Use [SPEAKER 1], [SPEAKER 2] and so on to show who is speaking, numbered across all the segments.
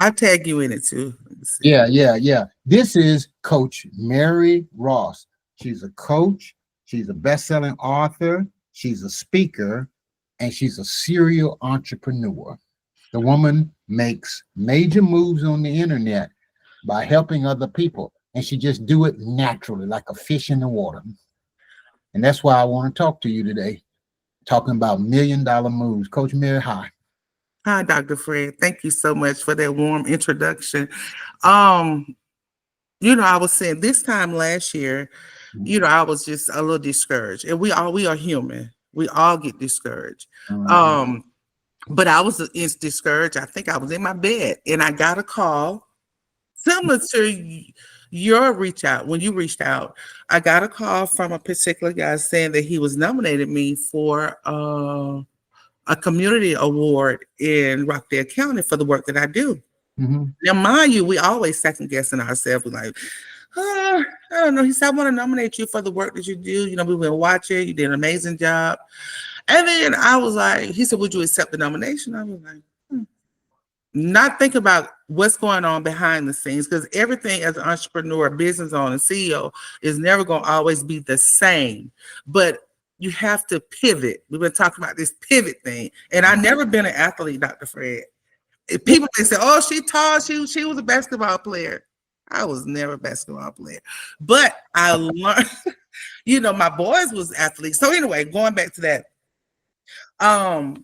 [SPEAKER 1] I tag you in it too. Let me see.
[SPEAKER 2] Yeah. This is Coach Mary Ross. She's a coach, she's a best-selling author, she's a speaker, and she's a serial entrepreneur. The woman makes major moves on the internet by helping other people, and she just do it naturally, like a fish in the water. And that's why I want to talk to you today, talking about $1 million moves. Coach Mary, hi.
[SPEAKER 1] Hi, Dr. Fred. Thank you so much for that warm introduction. Um, I was saying this time last year, I was just a little discouraged. And we are human. We all get discouraged.
[SPEAKER 2] Mhm.
[SPEAKER 1] Um, but I was discouraged. I think I was in my bed and I got a call similar to your reach out. When you reached out, I got a call from a particular guy saying that he was nominated me for a community award in Rockdale County for the work that I do.
[SPEAKER 2] Mhm.
[SPEAKER 1] Now, mind you, we always second guessing ourselves. We're like, I don't know. He said, I want to nominate you for the work that you do. We've been watching. You did an amazing job. And then I was like, he said, would you accept the nomination? I was like, not think about what's going on behind the scenes, because everything as an entrepreneur, business owner, CEO is never going to always be the same. But you have to pivot. We've been talking about this pivot thing. And I've never been an athlete, Dr. Fred. People they say, "Oh, she tall. She was a basketball player." I was never a basketball player, but I learned. My boys was athletes. So anyway, going back to that,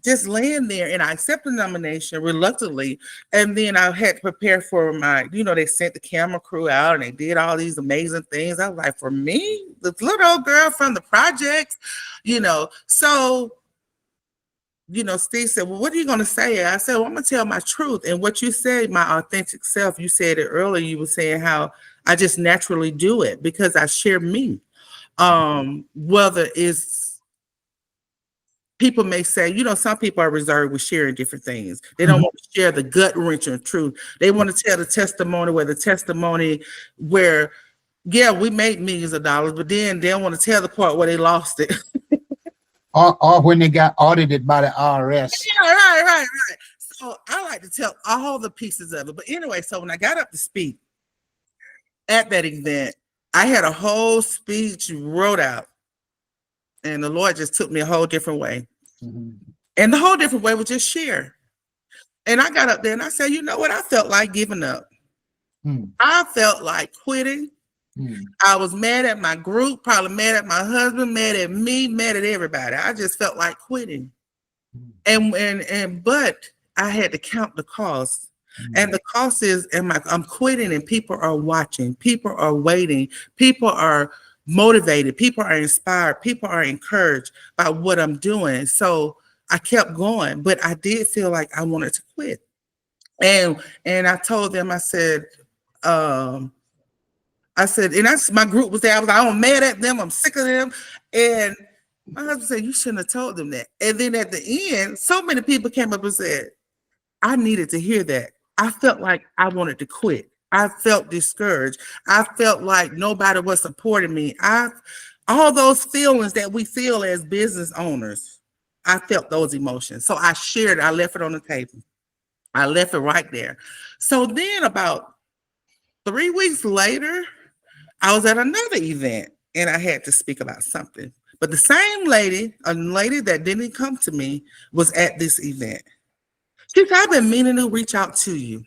[SPEAKER 1] just laying there, and I accepted the nomination reluctantly, and then I had to prepare for my. They sent the camera crew out, and they did all these amazing things. I was like, for me, the little old girl from the projects, so. Steve said, well, what are you going to say? I said, well, I'm going to tell my truth. And what you said, my authentic self, you said it earlier. You were saying how I just naturally do it because I share me. Whether it's people may say, some people are reserved with sharing different things. They don't want to share the gut wrenching truth. They want to tell the testimony where, yeah, we made millions of dollars, but then they don't want to tell the part where they lost it.
[SPEAKER 2] Or when they got audited by the IRS.
[SPEAKER 1] Yeah, right. So I like to tell all the pieces of it. But anyway, so when I got up to speak at that event, I had a whole speech wrote out, and the Lord just took me a whole different way.
[SPEAKER 2] Mhm.
[SPEAKER 1] And the whole different way was just share. And I got up there and I said, you know what? I felt like giving up. I felt like quitting. I was mad at my group, probably mad at my husband, mad at me, mad at everybody. I just felt like quitting. But I had to count the cost. And the cost is, I'm quitting and people are watching, people are waiting, people are motivated, people are inspired, people are encouraged by what I'm doing. So I kept going, but I did feel like I wanted to quit. And I told them, um, and my group was there. I'm mad at them. I'm sick of them. And my husband said, you shouldn't have told them that. And then at the end, so many people came up and said, I needed to hear that. I felt like I wanted to quit. I felt discouraged. I felt like nobody was supporting me. All those feelings that we feel as business owners, I felt those emotions. So I shared it. I left it on the table. I left it right there. So then about 3 weeks later, I was at another event and I had to speak about something. But the same lady, a lady that didn't come to me, was at this event. She said, I've been meaning to reach out to you.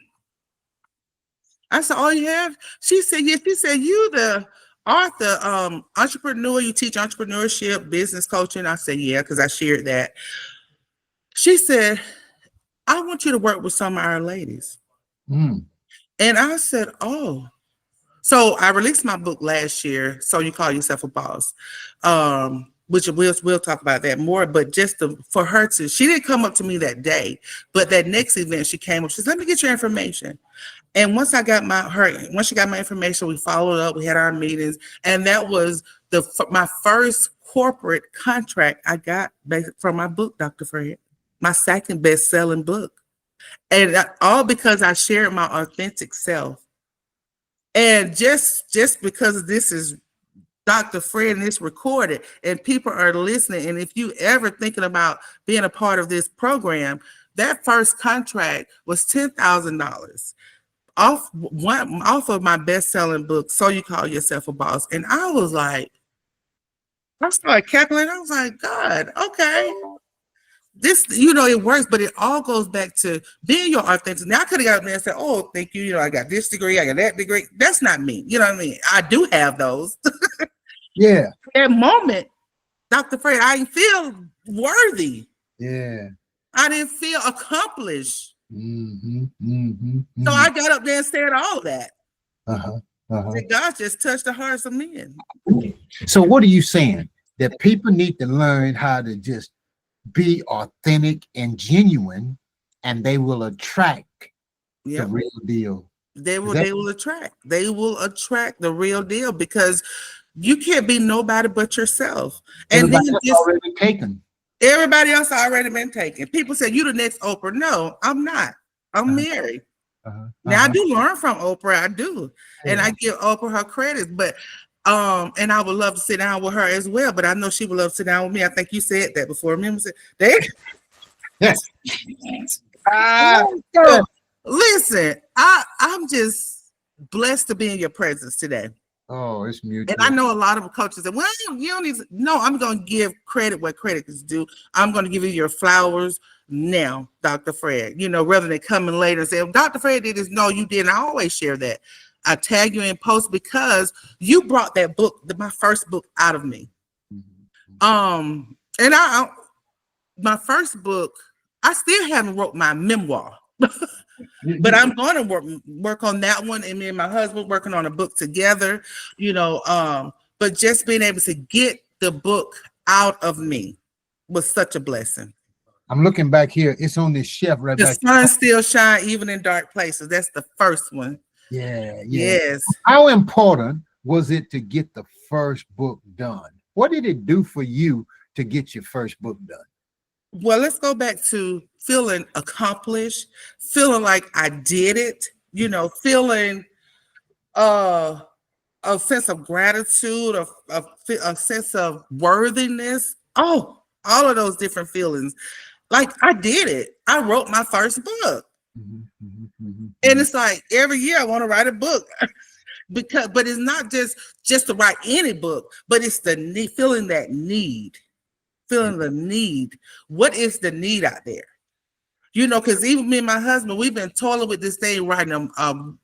[SPEAKER 1] I said, oh, you have? She said, yes. She said, you the author, entrepreneur, you teach entrepreneurship, business coaching. I said, yeah, because I shared that. She said, I want you to work with some of our ladies. And I said, oh. So I released my book last year, So You Call Yourself a Boss, which we'll talk about that more. But just for her to, she didn't come up to me that day, but that next event she came up. She said, "Let me get your information." And once she got my information, we followed up. We had our meetings, and that was my first corporate contract I got from my book, Dr. Fred, my second best-selling book, and all because I shared my authentic self. And just because this is Dr. Fred and it's recorded and people are listening, and if you ever thinking about being a part of this program, That first contract was $10,000 off of my best-selling book, So You Call Yourself a Boss. And I was like, I started calculating. I was like, God, okay. This, it works, but it all goes back to being your authentic. Now I could have got up there and said, "Oh, thank you. I got this degree, I got that degree." That's not me. You know what I mean? I do have those.
[SPEAKER 2] Yeah.
[SPEAKER 1] That moment, Dr. Fred, I didn't feel worthy.
[SPEAKER 2] Yeah.
[SPEAKER 1] I didn't feel accomplished.
[SPEAKER 2] Mm-hmm. Mm-hmm.
[SPEAKER 1] So I got up there and said all that.
[SPEAKER 2] Uh-huh. Uh-huh.
[SPEAKER 1] God just touched the hearts of men.
[SPEAKER 2] So what are you saying? That people need to learn how to just be authentic and genuine, and they will attract the real deal.
[SPEAKER 1] They will attract. They will attract the real deal, because you can't be nobody but yourself. And
[SPEAKER 2] everybody else already taken.
[SPEAKER 1] Everybody else already been taken. People say you the next Oprah. No, I'm not. I'm married. Now I do learn from Oprah. I do, and I give Oprah her credits. But and I would love to sit down with her as well. But I know she would love to sit down with me. I think you said that before. Remember,
[SPEAKER 2] yes.
[SPEAKER 1] Listen, I'm just blessed to be in your presence today.
[SPEAKER 2] Oh, it's mutual.
[SPEAKER 1] And I know a lot of coaches that, well, you don't need to. No, I'm going to give credit where credit is due. I'm going to give you your flowers now, Dr. Fred, rather than coming later and say, well, Dr. Fred did this. No, you didn't. I always share that. I tag you in posts because you brought that book, my first book, out of me. And my first book, I still haven't wrote my memoir. But I'm going to work on that one, and me and my husband working on a book together, but just being able to get the book out of me was such a blessing.
[SPEAKER 2] I'm looking back here. It's on this shelf right back.
[SPEAKER 1] The sun still shine even in dark places. That's the first one.
[SPEAKER 2] Yeah.
[SPEAKER 1] Yes.
[SPEAKER 2] How important was it to get the first book done? What did it do for you to get your first book done?
[SPEAKER 1] Well, let's go back to feeling accomplished, feeling like I did it, feeling a sense of gratitude, a sense of worthiness. Oh, all of those different feelings. Like I did it. I wrote my first book. And it's like every year I want to write a book. But it's not just to write any book, but it's the need, feeling that need. Feeling the need. What is the need out there? Because even me and my husband, we've been toiling with this thing, writing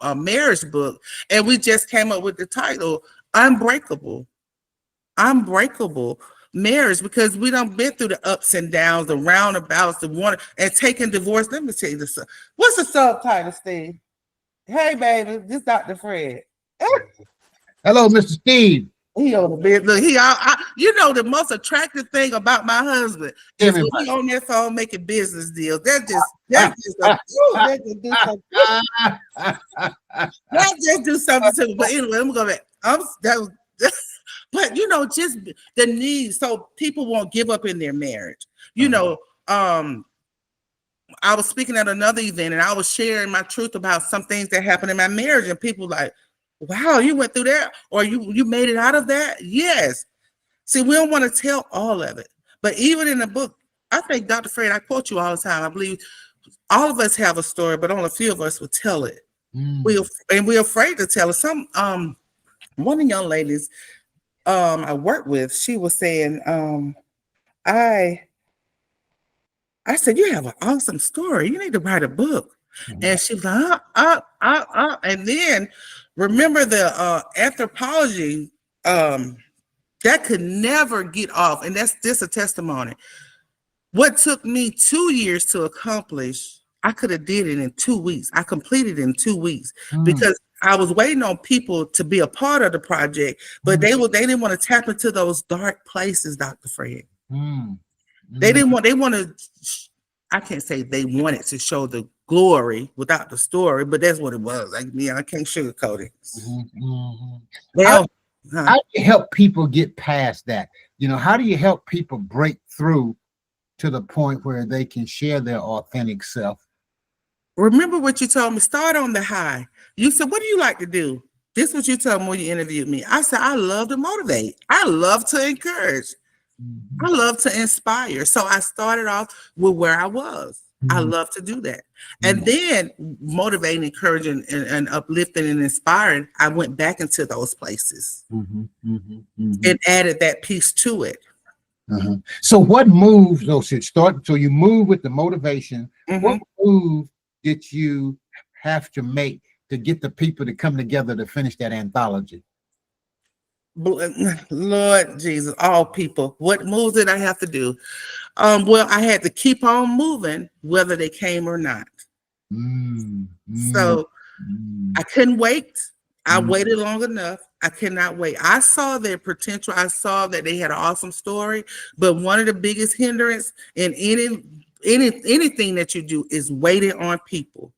[SPEAKER 1] a marriage book, and we just came up with the title, Unbreakable. Unbreakable Marriage, because we done been through the ups and downs, the roundabouts, and taking divorce. Let me tell you this. What's the subtitle, Steve? Hey, baby, this Dr. Fred.
[SPEAKER 2] Hello, Mr. Steve.
[SPEAKER 1] He on the bed. Look, the most attractive thing about my husband is when he on that phone making business deals. That just do something to me. But anyway, I'm going back. But just the need, so people won't give up in their marriage. I was speaking at another event, and I was sharing my truth about some things that happened in my marriage, and people like, wow, you went through that, or you made it out of that? Yes. See, we don't want to tell all of it. But even in the book, I think, Dr. Fred, I quote you all the time. I believe all of us have a story, but only a few of us will tell it. We're afraid to tell it. One of the young ladies I worked with, she was saying, I said, you have an awesome story. You need to write a book. And she was like, and then remember the anthropology, that could never get off. And that's just a testimony. What took me 2 years to accomplish, I could have did it in 2 weeks. I completed it in 2 weeks because I was waiting on people to be a part of the project, but they didn't want to tap into those dark places, Dr. Fred. They wanted, I can't say they wanted to show the glory without the story, but that's what it was. I can't sugarcoat it.
[SPEAKER 2] How do you help people get past that? How do you help people break through to the point where they can share their authentic self?
[SPEAKER 1] Remember what you told me, start on the high. You said, what do you like to do? This is what you told me when you interviewed me. I said, I love to motivate. I love to encourage. I love to inspire. So I started off with where I was. I
[SPEAKER 2] Mhm.
[SPEAKER 1] love to do that. And
[SPEAKER 2] Mhm.
[SPEAKER 1] then motivating, encouraging, and uplifting and inspiring, I went back into those places
[SPEAKER 2] Mhm. Mhm. Mhm.
[SPEAKER 1] and added that piece to it.
[SPEAKER 2] Uh-huh. So what moves, so you move with the motivation. What
[SPEAKER 1] Mhm.
[SPEAKER 2] move did you have to make to get the people to come together to finish that anthology?
[SPEAKER 1] Lord Jesus, all people, what moves did I have to do? Well, I had to keep on moving, whether they came or not.
[SPEAKER 2] Mm, mm,
[SPEAKER 1] So
[SPEAKER 2] mm,
[SPEAKER 1] I couldn't wait. I
[SPEAKER 2] mm,
[SPEAKER 1] waited long enough. I could not wait. I saw their potential. I saw that they had an awesome story. But one of the biggest hindrance in anything that you do is waiting on people.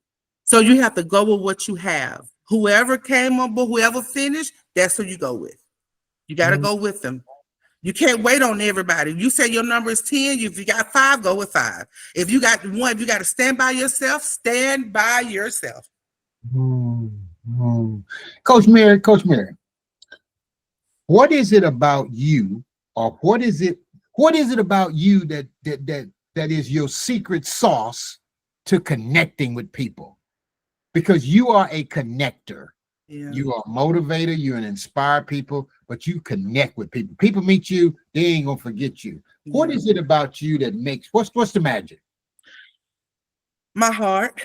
[SPEAKER 1] So you have to go with what you have. Whoever came on board, whoever finished, that's who you go with. You got to
[SPEAKER 2] mm,
[SPEAKER 1] go with them. You can't wait on everybody. You say your number is 10. If you got five, go with five. If you got one, if you got to stand by yourself, stand by yourself.
[SPEAKER 2] mm, mm. Coach Mary, what is it about you, or what is it about you that is your secret sauce to connecting with people? Because you are a connector.
[SPEAKER 1] Yeah.
[SPEAKER 2] You are a motivator, you're an inspire people, but you connect with people. People meet you, they ain't gonna forget you. What
[SPEAKER 1] Yeah.
[SPEAKER 2] is it about you that makes what's the magic?
[SPEAKER 1] My heart.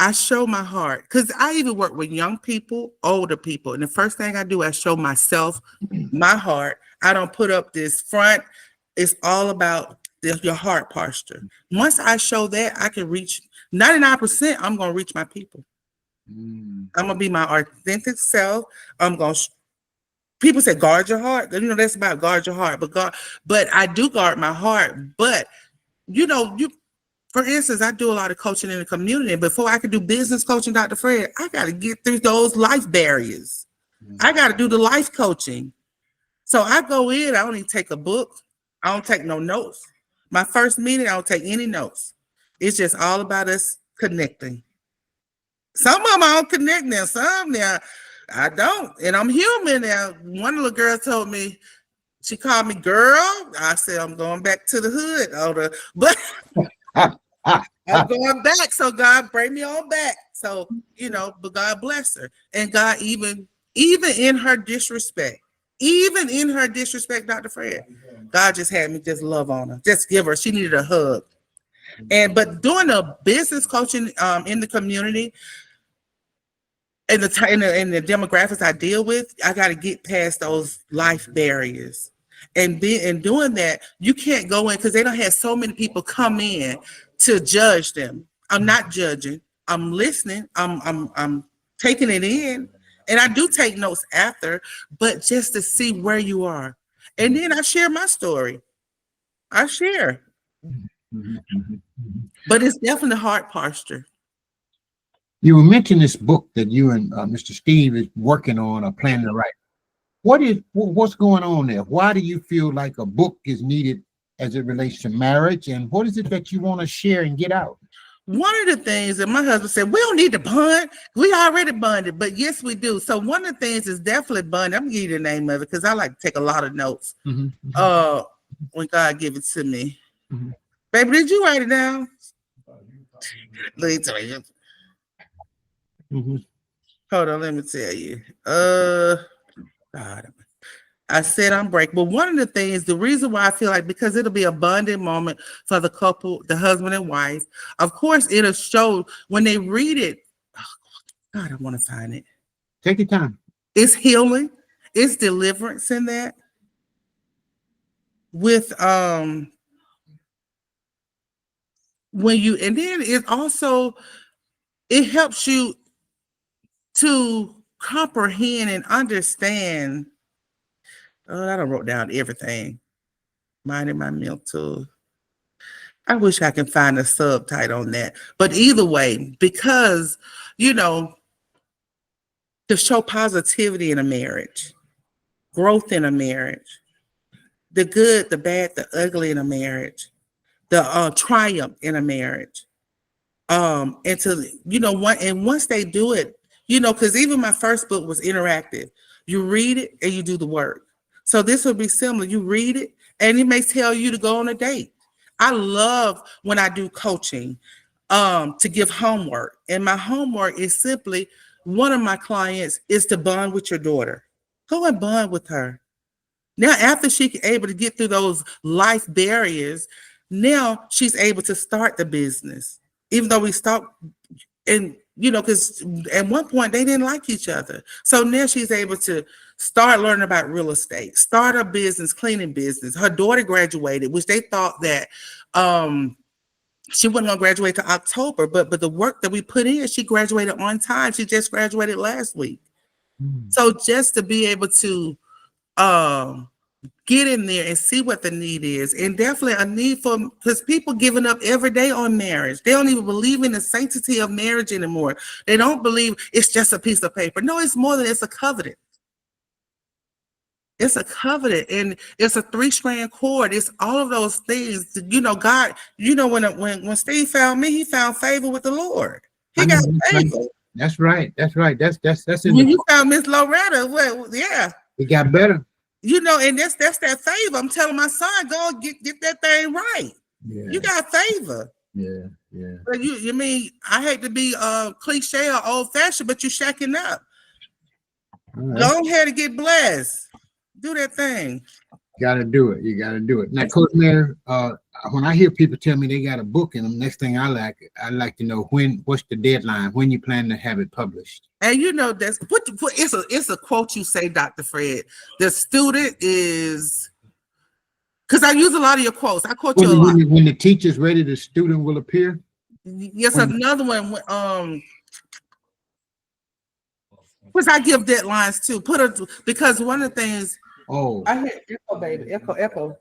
[SPEAKER 1] I show my heart because I even work with young people, older people. And the first thing I do, I show myself, my heart. I don't put up this front. It's all about your heart posture. Once I show that, I can reach 99%. I'm going to reach my people.
[SPEAKER 2] Mm,
[SPEAKER 1] I'm going to be my authentic self. I'm going to, people say, guard your heart. That's about guard your heart. But I do guard my heart. But, you for instance, I do a lot of coaching in the community. And before I can do business coaching, Dr. Fred, I got to get through those life barriers.
[SPEAKER 2] mm,
[SPEAKER 1] I got to do the life coaching. So I go in, I don't even take a book. I don't take no notes. My first meeting, I don't take any notes. It's just all about us connecting. Some of them I don't connect now. Some now I don't. And I'm human now. One little girl told me, she called me girl. I said, I'm going back to the hood. But
[SPEAKER 2] ah, ah,
[SPEAKER 1] I'm
[SPEAKER 2] ah.
[SPEAKER 1] going back. So God bring me on back. So, but God bless her. And God even in her disrespect, Dr. Fred, God just had me just love on her. Just give her. She needed a hug. But doing the business coaching in the community and the demographics I deal with, I got to get past those life barriers. And doing that, you can't go in because they don't have so many people come in to judge them. I'm not judging. I'm listening. I'm taking it in, and I do take notes after, but just to see where you are, and then I share my story. I share,
[SPEAKER 2] Mhm, mhm, mhm.
[SPEAKER 1] but it's definitely heart posture.
[SPEAKER 2] You mentioned this book that you and Mr. Steve is working on or planning to write. What's going on there? Why do you feel like a book is needed as it relates to marriage, and what is it that you want to share and get out?
[SPEAKER 1] One of the things that my husband said, we don't need to bond. We already bonded, but yes, we do. So one of the things is definitely bond. I'm gonna give you the name of it because I like to take a lot of notes.
[SPEAKER 2] Mhm, mhm,
[SPEAKER 1] Uh, when God give it to me,
[SPEAKER 2] mhm,
[SPEAKER 1] baby, did you write it down? Let me tell you.
[SPEAKER 2] mhm,
[SPEAKER 1] Hold on, let me tell you. God, I said I'm breakable. One of the things, the reason why I feel like because it'll be a bonding moment for the couple, the husband and wife. Of course, it'll show when they read it. Oh, God, I want to find it.
[SPEAKER 2] Take your time.
[SPEAKER 1] It's healing, it's deliverance in that. With when you and then it also it helps you to comprehend and understand. Oh, I don't wrote down everything. Minding my mental. I wish I can find a subtitle on that. But either way, because you know, to show positivity in a marriage, growth in a marriage, the good, the bad, the ugly in a marriage, the triumph in a marriage. And to once they do it, because even my first book was interactive. You read it and you do the work. So this will be similar. You read it and it may tell you to go on a date. I love when I do coaching. to give homework. And my homework is simply, one of my clients is to bond with your daughter. Go and bond with her. Now, after she's able to get through those life barriers, now she's able to start the business. Even though we stopped, and because at one point they didn't like each other. So now she's able to start learning about real estate, start a business, cleaning business. Her daughter graduated, which they thought that she wasn't gonna graduate to October, but the work that we put in, she graduated on time. She just graduated last week. So just to be able to um get in there and see what the need is, and definitely a need for, because people giving up every day on marriage. They don't even believe in the sanctity of marriage anymore. They don't believe it's just a piece of paper. No, it's more than, it's a covenant. It's a covenant, and it's a three-strand cord. It's all of those things. God, when Steve found me, he found favor with the Lord. He
[SPEAKER 2] I
[SPEAKER 1] got
[SPEAKER 2] know,
[SPEAKER 1] favor.
[SPEAKER 2] that's right. That's right. That's in
[SPEAKER 1] When
[SPEAKER 2] the
[SPEAKER 1] you found Miss Loretta, well, yeah.
[SPEAKER 2] it got better.
[SPEAKER 1] And that's that favor. I'm telling my son, go get that thing right.
[SPEAKER 2] Yeah,
[SPEAKER 1] You got favor.
[SPEAKER 2] yeah, yeah.
[SPEAKER 1] But you mean, I hate to be cliche or old fashioned, but you shacking up.
[SPEAKER 2] All right.
[SPEAKER 1] Go ahead and get blessed. Do that thing.
[SPEAKER 2] Gotta do it. You gotta do it. Now, Coach Mary, when I hear people tell me they got a book in them, next thing I like to know what's the deadline, when you plan to have it published.
[SPEAKER 1] And that's it's a quote you say, Dr. Fred. The student is, because I use a lot of your quotes. I quote you a lot.
[SPEAKER 2] When the teacher's ready, the student will appear.
[SPEAKER 1] Yes, another one. Which I give deadlines too. Because one of the things.
[SPEAKER 2] Oh,
[SPEAKER 1] I hear echo, baby. Echo.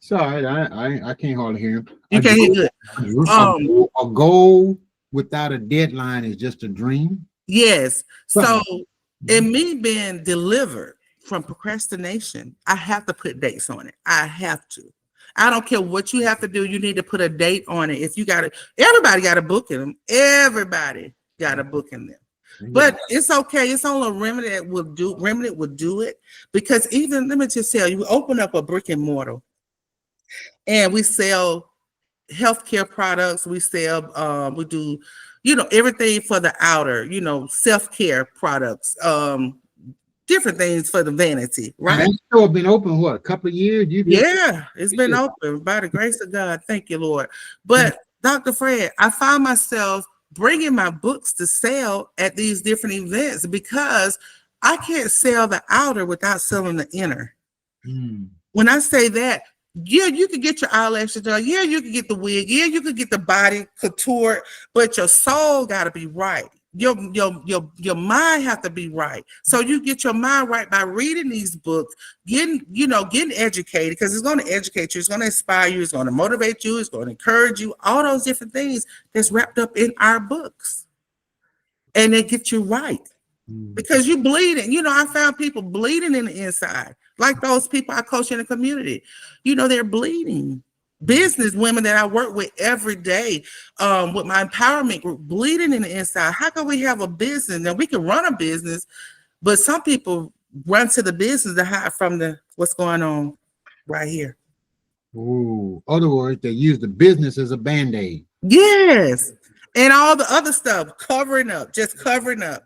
[SPEAKER 2] sorry, I can't hardly hear him.
[SPEAKER 1] You can't hear good.
[SPEAKER 2] A goal without a deadline is just a dream.
[SPEAKER 1] Yes. So, in me being delivered from procrastination, I have to put dates on it. I have to. I don't care what you have to do. You need to put a date on it. If you got it, everybody got a book in them. Everybody got a book in them. But it's okay. It's only a remedy that will do it. Because even, let me just tell you, we open up a brick and mortar and we sell healthcare products. We sell, we do, everything for the outer, self-care products, different things for the vanity, right?
[SPEAKER 2] That store been open what, a couple of years?
[SPEAKER 1] Yeah, it's been open by the grace of God. Thank you, Lord. But Dr. Fred, I found myself bringing my books to sell at these different events because I can't sell the outer without selling the inner. When I say that, yeah, you could get your eyelashes done. Yeah, you could get the wig. Yeah, you could get the body contoured, but your soul got to be right. Your mind have to be right. So you get your mind right by reading these books, getting educated, because it's going to educate you, it's going to inspire you, it's going to motivate you, it's going to encourage you, all those different things that's wrapped up in our books. And they get you right. Because you bleeding. I found people bleeding in the inside, like those people I coach in the community. They're bleeding. Business women that I work with every day, with my empowerment group, bleeding in the inside. How can we have a business? Now we can run a business, but some people run to the business to hide from what's going on right here.
[SPEAKER 2] Oh, other words, they use the business as a band-aid.
[SPEAKER 1] Yes, and all the other stuff, just covering up.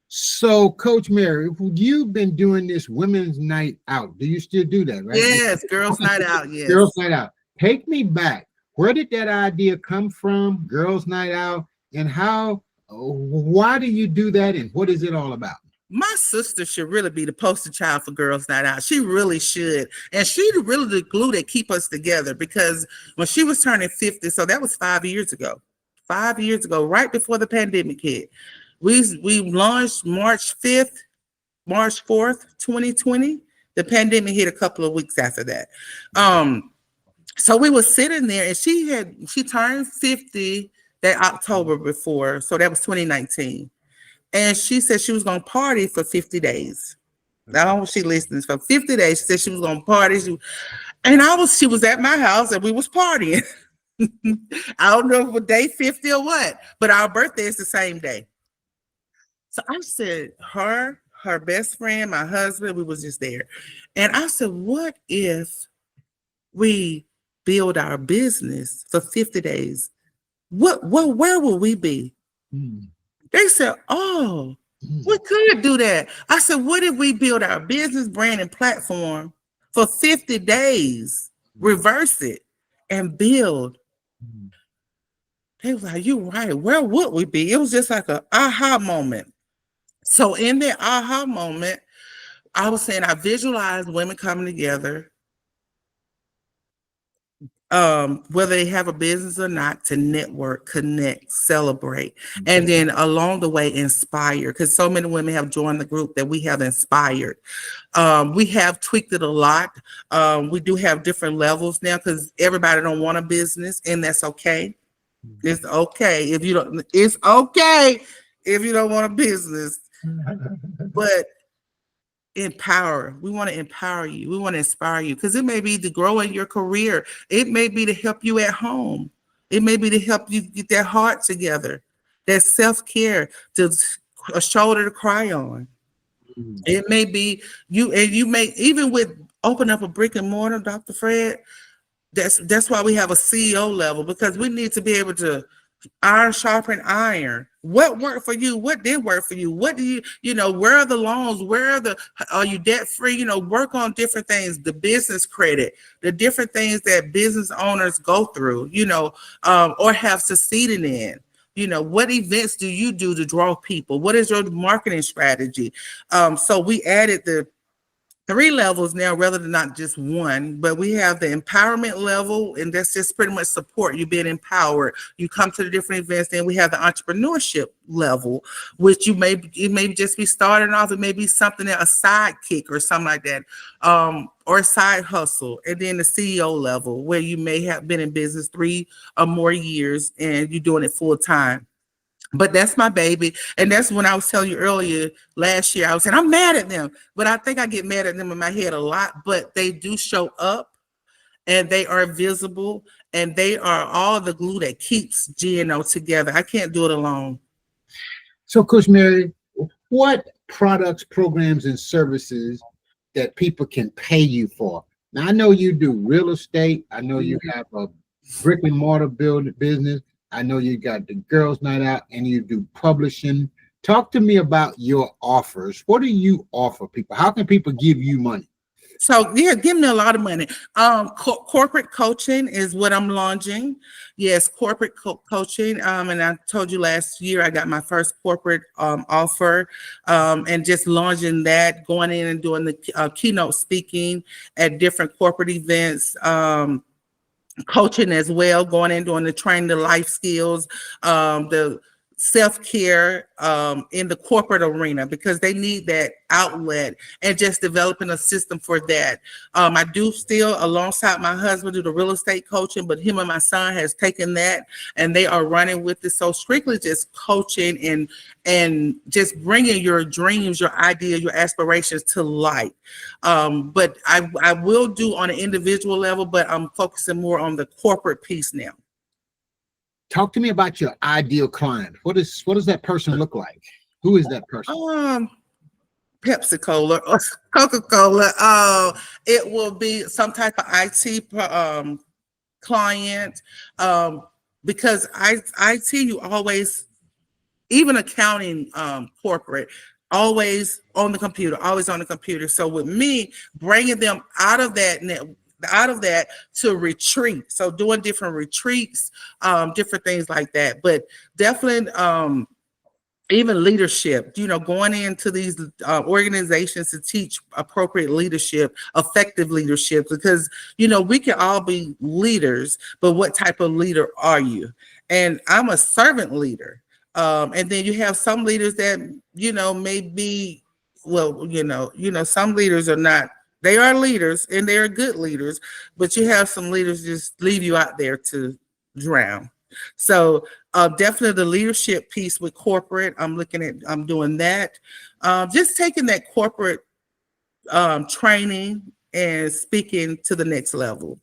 [SPEAKER 2] So, Coach Mary, you've been doing this women's night out. Do you still do that, right?
[SPEAKER 1] Yes, girls' night out. Yes,
[SPEAKER 2] girls' night out. Take me back. Where did that idea come from, girls' night out, and why do you do that, and what is it all about?
[SPEAKER 1] My sister should really be the poster child for girls' night out. She really should. And she really the glue that keep us together, because when she was turning 50, so that was 5 years ago. 5 years ago, right before the pandemic hit. We launched March 4th, 2020. The pandemic hit a couple of weeks after that. So we were sitting there, and she turned 50 that October before, so that was 2019. And she said she was going to party for 50 days. Now she listens for 50 days. She said she was going to party. She was at my house and we was partying. I don't know if it was day 50 or what, but our birthday is the same day. So I said, her best friend, my husband, we was just there. And I said, what if we build our business for 50 days, where will we be?
[SPEAKER 2] Mm,
[SPEAKER 1] They said, oh, we
[SPEAKER 2] mm,
[SPEAKER 1] could do that. I said, what if we build our business brand and platform for 50 days,
[SPEAKER 2] mm,
[SPEAKER 1] reverse it, and build?
[SPEAKER 2] mm.
[SPEAKER 1] They was like, you right. Where would we be? It was just like a aha moment. So in that aha moment, I was saying I visualized women coming together, whether they have a business or not, to network, connect, celebrate, and then along the way inspire. Because so many women have joined the group that we have inspired. We have tweaked it a lot. We do have different levels now because everybody don't want a business, and that's okay. It's okay if you don't. It's okay if you don't want a business, but empower. We want to empower you. We want to inspire you because it may be to grow in your career. It may be to help you at home. It may be to help you get that heart together, that self-care, to a shoulder to cry on.
[SPEAKER 2] Mm.
[SPEAKER 1] It may be you, and you may even with open up a brick and mortar, Dr. Fred. That's why we have a CEO level because we need to be able to iron sharpen iron. What worked for you? What didn't work for you? What do where are the loans? Where are you debt free? Work on different things, the business credit, the different things that business owners go through, or have succeeded in. What events do you do to draw people? What is your marketing strategy? So we added the three levels now rather than not just one, but we have the empowerment level, and that's just pretty much support you being empowered. You come to the different events. Then we have the entrepreneurship level, which it may just be starting off. It may be something that a sidekick or something like that, or a side hustle. And then the CEO level, where you may have been in business 3 or more years and you're doing it full time. But that's my baby. And that's when I was telling you earlier last year, I was saying, I'm mad at them. But I think I get mad at them in my head a lot. But they do show up and they are visible and they are all the glue that keeps GNO together. I can't do it alone.
[SPEAKER 2] So, Coach Mary, what products, programs, and services that people can pay you for? Now, I know you do real estate. I know you have a brick and mortar business. I know you got the girls' night out, and you do publishing. Talk to me about your offers. What do you offer people? How can people give you money?
[SPEAKER 1] So yeah, give me a lot of money. Corporate coaching is what I'm launching. Yes, corporate coaching. And I told you last year I got my first corporate offer, and just launching that, going in and doing the keynote speaking at different corporate events. Coaching as well, going in doing the training, the life skills, the self-care in the corporate arena because they need that outlet, and just developing a system for that. I do still, alongside my husband, do the real estate coaching, but him and my son has taken that and they are running with it. So strictly just coaching and just bringing your dreams, your ideas, your aspirations to light. But I will do on an individual level, but I'm focusing more on the corporate piece now.
[SPEAKER 2] Talk to me about your ideal client. What does that person look like? Who is that person?
[SPEAKER 1] Pepsi Cola or Coca Cola. It will be some type of IT client, because IT you always, even accounting, corporate, always on the computer. So with me, bringing them out of that to retreat. So doing different retreats, different things like that. But definitely, even leadership, going into these organizations to teach appropriate leadership, effective leadership, because we can all be leaders, but what type of leader are you? And I'm a servant leader. And then you have some leaders that may be, well, some leaders are not. They are leaders and they are good leaders, but you have some leaders just leave you out there to drown. So definitely the leadership piece with corporate, I'm doing that. Just taking that corporate training and speaking to the next level.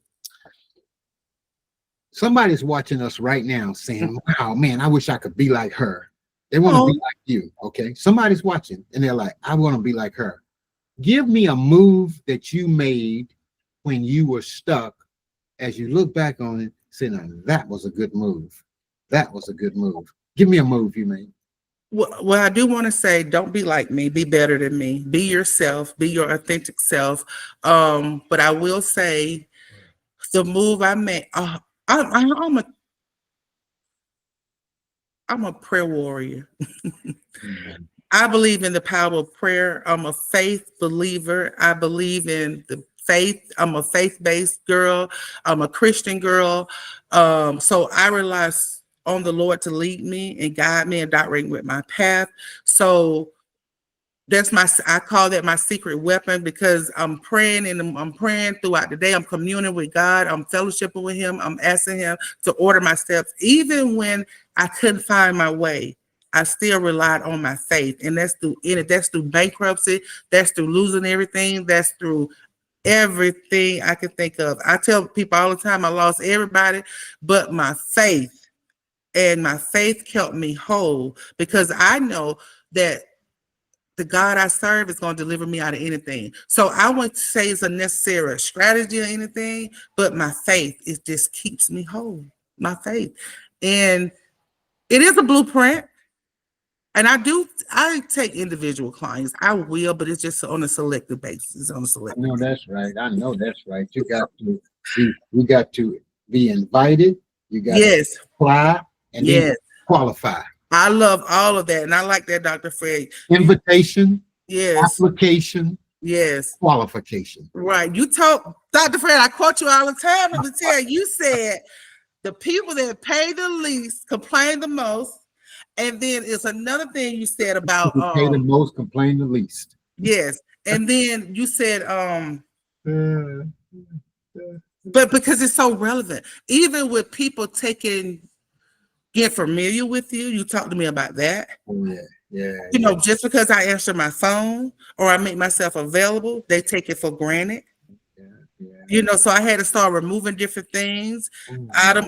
[SPEAKER 2] Somebody's watching us right now saying, wow, man, I wish I could be like her. They want to
[SPEAKER 1] Oh,
[SPEAKER 2] be like you. Okay. Somebody's watching and they're like, I want to be like her. Give me a move that you made when you were stuck as you look back on it, say, now that was a good move. That was a good move. Give me a move you made.
[SPEAKER 1] Well, I do want to say, don't be like me. Be better than me. Be yourself. Be your authentic self. But I will say, the move I made. I'm a prayer warrior.
[SPEAKER 2] Mhm.
[SPEAKER 1] I believe in the power of prayer. I'm a faith believer. I believe in the faith. I'm a faith-based girl. I'm a Christian girl. So I rely on the Lord to lead me and guide me and direct with my path. So that's I call that my secret weapon, because I'm praying and I'm praying throughout the day. I'm communing with God. I'm fellowshipping with him. I'm asking him to order my steps. Even when I couldn't find my way, I still relied on my faith. And that's through bankruptcy. That's through losing everything. That's through everything I can think of. I tell people all the time, I lost everybody but my faith. And my faith kept me whole, because I know that the God I serve is going to deliver me out of anything. So I wouldn't say it's a necessary strategy or anything, but my faith, it just keeps me whole. My faith. And it is a blueprint. And I take individual clients. I will, but it's just on a selective basis. On a
[SPEAKER 2] I
[SPEAKER 1] selective
[SPEAKER 2] know
[SPEAKER 1] basis.
[SPEAKER 2] that's right. I know that's right. You got to be invited, you got to
[SPEAKER 1] Yes.
[SPEAKER 2] apply, and then
[SPEAKER 1] Yes.
[SPEAKER 2] qualify.
[SPEAKER 1] I love all of that. And I like that, Dr. Fred.
[SPEAKER 2] Invitation,
[SPEAKER 1] Yes.
[SPEAKER 2] application,
[SPEAKER 1] Yes.
[SPEAKER 2] qualification.
[SPEAKER 1] Right. You told Dr. Fred, I quote you all the time. Let me tell you, you said the people that pay the least complain the most. And then it's another thing you said about
[SPEAKER 2] Who pay the most, complain the least.
[SPEAKER 1] yes. And then you said
[SPEAKER 2] Uh,
[SPEAKER 1] but because it's so relevant, even with people get familiar with you, you talk to me about that.
[SPEAKER 2] oh yeah, yeah,
[SPEAKER 1] You
[SPEAKER 2] yeah,
[SPEAKER 1] know, just because I answer my phone or I make myself available, they take it for granted.
[SPEAKER 2] yeah, yeah.
[SPEAKER 1] You know, so I had to start removing different things out of,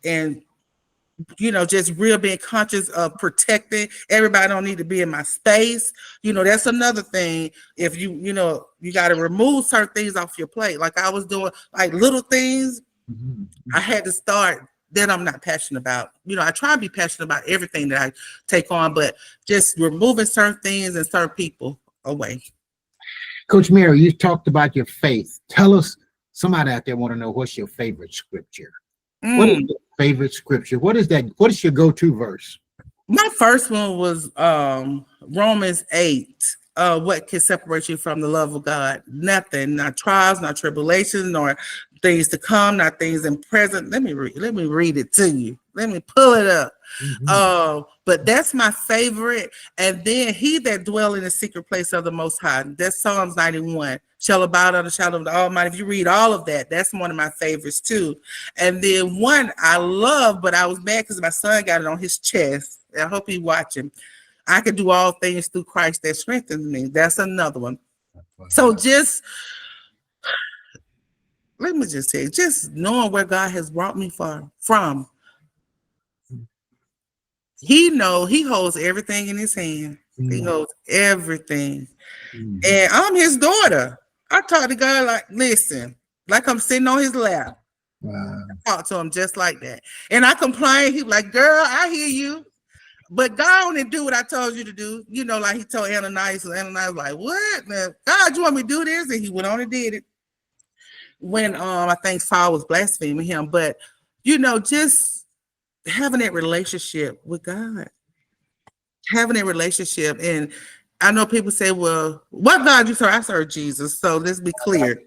[SPEAKER 1] and just real being conscious of protecting. Everybody don't need to be in my space. That's another thing. If you got to remove certain things off your plate. Like I was doing, like little things,
[SPEAKER 2] Mhm.
[SPEAKER 1] I had to start that I'm not passionate about. I try to be passionate about everything that I take on, but just removing certain things and certain people away.
[SPEAKER 2] Coach Mary, you talked about your faith. Tell us, somebody out there want to know, what's your favorite scripture? What is
[SPEAKER 1] Mm.
[SPEAKER 2] your favorite scripture? What is that? What is your go-to verse?
[SPEAKER 1] My first one was Romans 8. What can separate you from the love of God? Nothing, not trials, not tribulations, nor things to come, not things in present. Let me read it to you. Let me pull it up.
[SPEAKER 2] Mhm.
[SPEAKER 1] But that's my favorite. And then he that dwell in the secret place of the Most High. That's Psalms 91. Shall abide under the shadow of the Almighty. If you read all of that, that's one of my favorites too. And then one I love, but I was mad because my son got it on his chest. I hope he's watching. I can do all things through Christ that strengthens me. That's another one. So just let me just say, just knowing where God has brought me from, he holds everything in his hand. He
[SPEAKER 2] Mhm.
[SPEAKER 1] holds everything.
[SPEAKER 2] Mhm.
[SPEAKER 1] And I'm his daughter. I talk to God like, listen, like I'm sitting on his lap.
[SPEAKER 2] Wow.
[SPEAKER 1] Talk to him just like that. And I complain. He like, girl, I hear you. But go on and do what I told you to do. Like he told Ananias, and Ananias was like, what? Now, God, you want me to do this? And he went on and did it. When I think Saul was blaspheming him. But just having that relationship with God. Having a relationship. And I know people say, well, what God you serve? I serve Jesus. So let's be clear.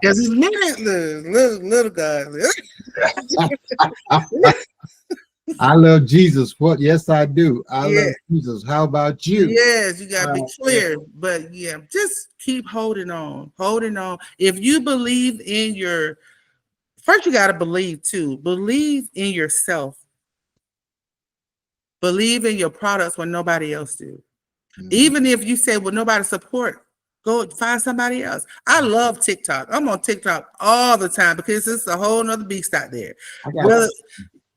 [SPEAKER 1] Because he's little God.
[SPEAKER 2] I love Jesus. What? Yes, I do. I
[SPEAKER 1] Yeah.
[SPEAKER 2] love Jesus. How about you?
[SPEAKER 1] Yes, you gotta be
[SPEAKER 2] Yeah.
[SPEAKER 1] clear, but yeah, just keep holding on. If you believe in first, you gotta believe too. Believe in yourself. Believe in your products when nobody else do.
[SPEAKER 2] Mhm.
[SPEAKER 1] Even if you say, "Well, nobody support," go find somebody else. I love TikTok. I'm on TikTok all the time because it's a whole nother beast out there.
[SPEAKER 2] I got.
[SPEAKER 1] Well,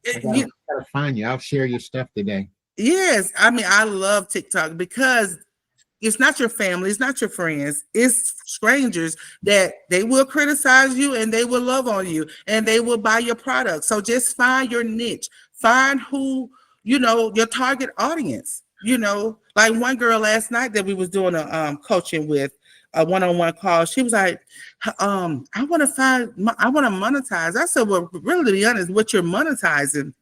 [SPEAKER 2] I
[SPEAKER 1] you,
[SPEAKER 2] gotta find you. I'll share your stuff today.
[SPEAKER 1] yes, I mean I love TikTok because It's not your family, it's not your friends, it's strangers that they will criticize you and they will love on you and they will buy your product. So just find your niche, find who, your target audience. Like one girl last night that we was doing a coaching with, a one-on-one call. She was like, I want to I want to monetize. I said, well, really, to be honest, what you're monetizing,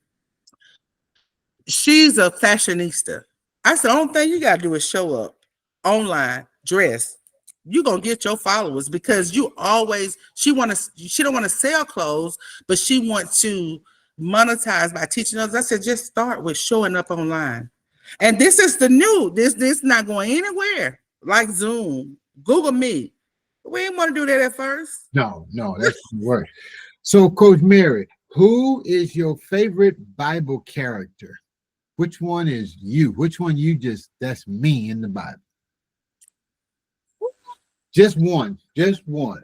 [SPEAKER 1] she's a fashionista. I said, the only thing you got to do is show up online, dress. You're going to get your followers because she don't want to sell clothes, but she wants to monetize by teaching others. I said, just start with showing up online. And this is the new, this not going anywhere like Zoom, Google Meet. We didn't want to do that at first.
[SPEAKER 2] No, that's the word. So, Coach Mary, who is your favorite Bible character? Which one is you? Which one that's me in the Bible? Just one.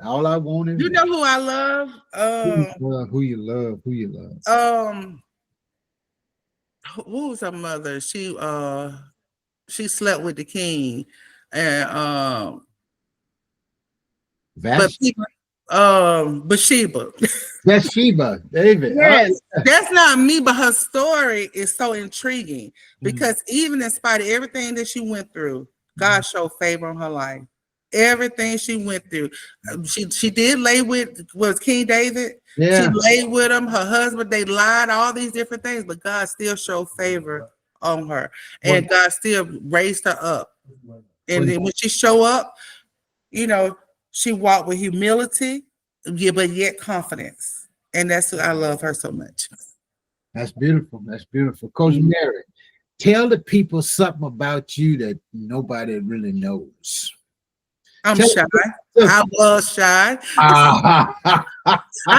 [SPEAKER 2] All I want is
[SPEAKER 1] You know who I love?
[SPEAKER 2] who you love.
[SPEAKER 1] Who was her mother? She slept with the king, and Bathsheba.
[SPEAKER 2] That's Sheba, David.
[SPEAKER 1] Yes, that's not me, but her story is so intriguing because even in spite of everything that she went through, God showed favor on her life. Everything she went through, she did lay with was King David.
[SPEAKER 2] Yeah.
[SPEAKER 1] She lay with him, her husband. They lied, all these different things, but God still showed favor on her, and God still raised her up. And then when she show up, she walked with humility, but yet confidence, and that's I love her so much.
[SPEAKER 2] That's beautiful. Coach Mary, tell the people something about you that nobody really knows.
[SPEAKER 1] I'm shy. I was shy. I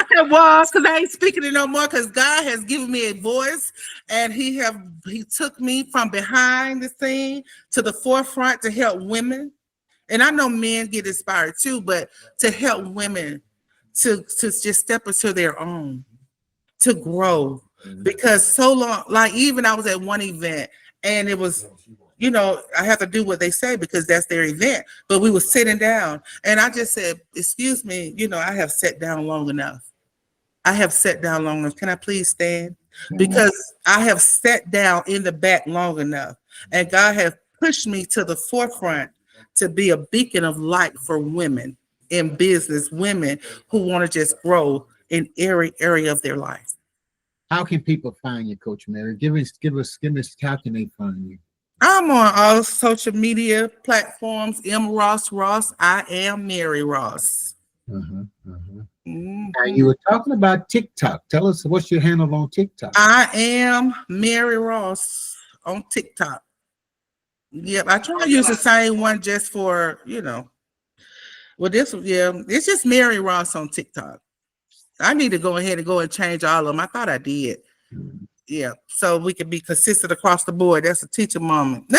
[SPEAKER 1] said was because I ain't speaking it no more because God has given me a voice and he took me from behind the scene to the forefront to help women. And I know men get inspired too, but to help women to just step into their own, to grow. Because so long, like even I was at one event and it was, I have to do what they say because that's their event. But we were sitting down and I just said, excuse me, I have sat down long enough. Can I please stand? Because I have sat down in the back long enough and God has pushed me to the forefront to be a beacon of light for women in business, women who want to just grow in every area of their life.
[SPEAKER 2] How can people find you, Coach Mary? Give us, how can they find you?
[SPEAKER 1] I'm on all social media platforms. M. Ross. I am Mary Ross.
[SPEAKER 2] Now you were talking about TikTok. Tell us what's your handle on TikTok.
[SPEAKER 1] I am Mary Ross on TikTok. Yep, I try to use the same one just for, Well, it's just Mary Ross on TikTok. I need to go ahead and change all of them. I thought I did. Yeah, so we can be consistent across the board. That's a teacher moment.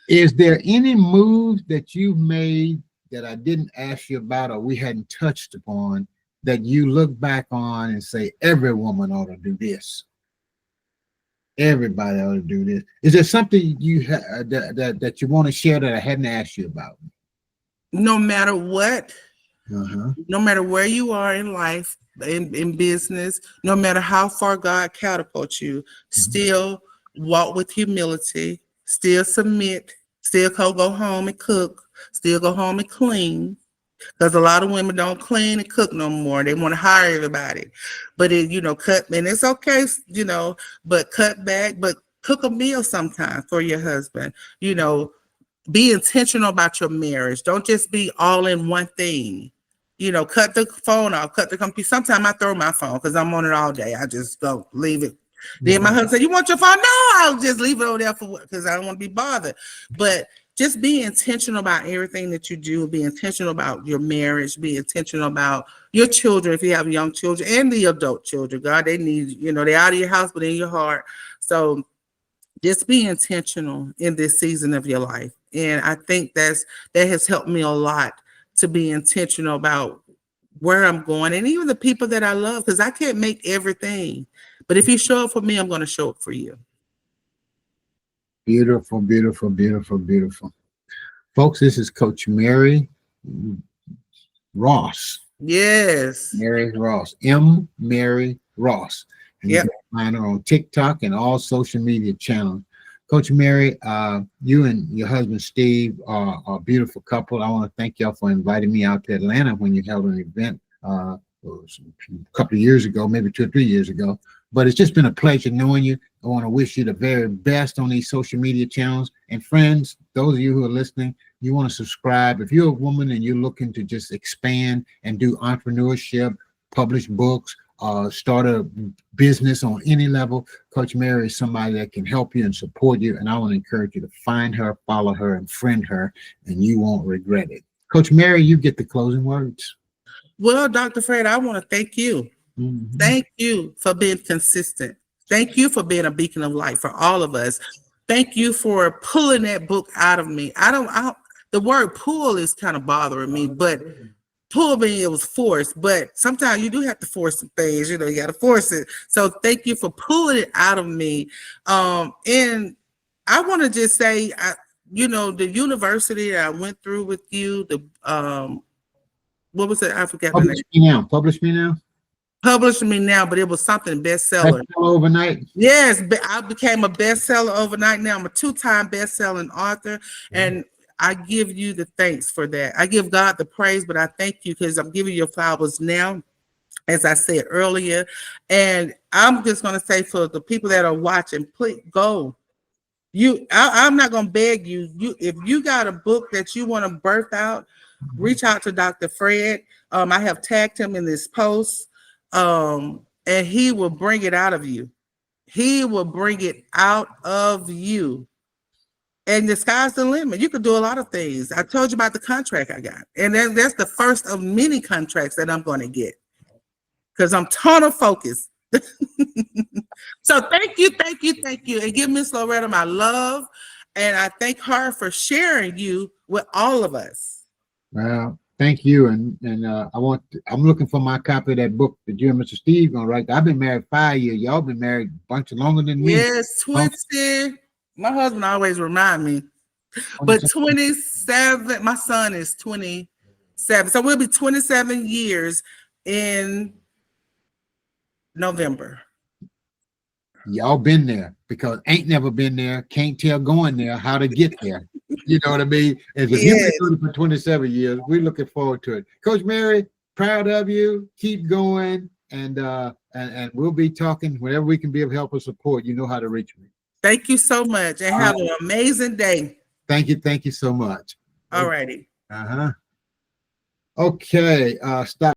[SPEAKER 2] Is there any moves that you've made that I didn't ask you about or we hadn't touched upon that you look back on and say, every woman ought to do this? Everybody ought to do this. Is there something you that you want to share that I hadn't asked you about?
[SPEAKER 1] No matter what, no matter where you are in life, in business, no matter how far God catapults you, still walk with humility, still submit, still go home and cook, still go home and clean. Because a lot of women don't clean and cook no more. They want to hire everybody. But cut, and it's okay, but cut back, but cook a meal sometimes for your husband. Be intentional about your marriage. Don't just be all in one thing. Cut the phone off, cut the computer. Sometimes I throw my phone because I'm on it all day. I just don't leave it. Then my husband said, "You want your phone?" No, I'll just leave it over there because I don't want to be bothered. But just be intentional about everything that you do. Be intentional about your marriage. Be intentional about your children if you have young children and the adult children. God, they need, they're out of your house, but in your heart. So just be intentional in this season of your life. And I think that has helped me a lot to be intentional about where I'm going and even the people that I love, because I can't make everything. But if you show up for me, I'm going to show up for you.
[SPEAKER 2] Beautiful, beautiful, beautiful, beautiful. Folks, this is Coach Mary Ross.
[SPEAKER 1] Yes.
[SPEAKER 2] Mary Ross. M. Mary Ross. And you
[SPEAKER 1] Yep.
[SPEAKER 2] can find her on TikTok and all social media channels. Coach Mary, you and your husband Steve are a beautiful couple. I want to thank y'all for inviting me out to Atlanta when you held an event a couple of years ago, maybe 2 or 3 years ago. But it's just been a pleasure knowing you. I want to wish you the very best on these social media channels. And friends, those of you who are listening, you want to subscribe. If you're a woman and you're looking to just expand and do entrepreneurship, publish books, start a business on any level, Coach Mary is somebody that can help you and support you. And I want to encourage you to find her, follow her, and friend her, and you won't regret it. Coach Mary, you get the closing words.
[SPEAKER 1] Well, Dr. Fred, I want to thank you.
[SPEAKER 2] Mhm.
[SPEAKER 1] Thank you for being consistent. Thank you for being a beacon of light for all of us. Thank you for pulling that book out of me. The word pull is kind of bothering me, but pull me, it was forced. But sometimes you do have to force some things, you got to force it. So thank you for pulling it out of me. And I want to just say, the university that I went through with you, what was it? I forgot the name.
[SPEAKER 2] Publish me now. Publish me now.
[SPEAKER 1] Published me now, but it was something bestseller.
[SPEAKER 2] Overnight.
[SPEAKER 1] Yes, I became a bestseller overnight. Now I'm a 2-time best-selling author, and I give you the thanks for that. I give God the praise, but I thank you because I'm giving you flowers now, as I said earlier. And I'm just going to say for the people that are watching, please go. I'm not going to beg you. If you got a book that you want to birth out, reach out to Dr. Fred. I have tagged him in this post, and he will bring it out of you. He will bring it out of you. And the sky's the limit. You could do a lot of things. I told you about the contract I got. And then that's the first of many contracts that I'm going to get because I'm tunnel focused. So thank you. And give Miss Loretta my love. And I thank her for sharing you with all of us.
[SPEAKER 2] Well, thank you. And I'm looking for my copy of that book that you and Mr. Steve gonna write. I've been married 5 years. Y'all been married a bunch longer than me.
[SPEAKER 1] Yes, 20. My husband always remind me. But 27, my son is 27. So we'll be 27 years in November.
[SPEAKER 2] Y'all been there because ain't never been there, can't tell going there how to get there. You know what I mean? And if you've been doing it for 27 years, we're looking forward to it. Coach Mary, proud of you. Keep going. And we'll be talking whenever we can be of help or support. You know how to reach me.
[SPEAKER 1] Thank you so much and have an amazing day.
[SPEAKER 2] Thank you so much.
[SPEAKER 1] All righty.
[SPEAKER 2] Okay. Stop.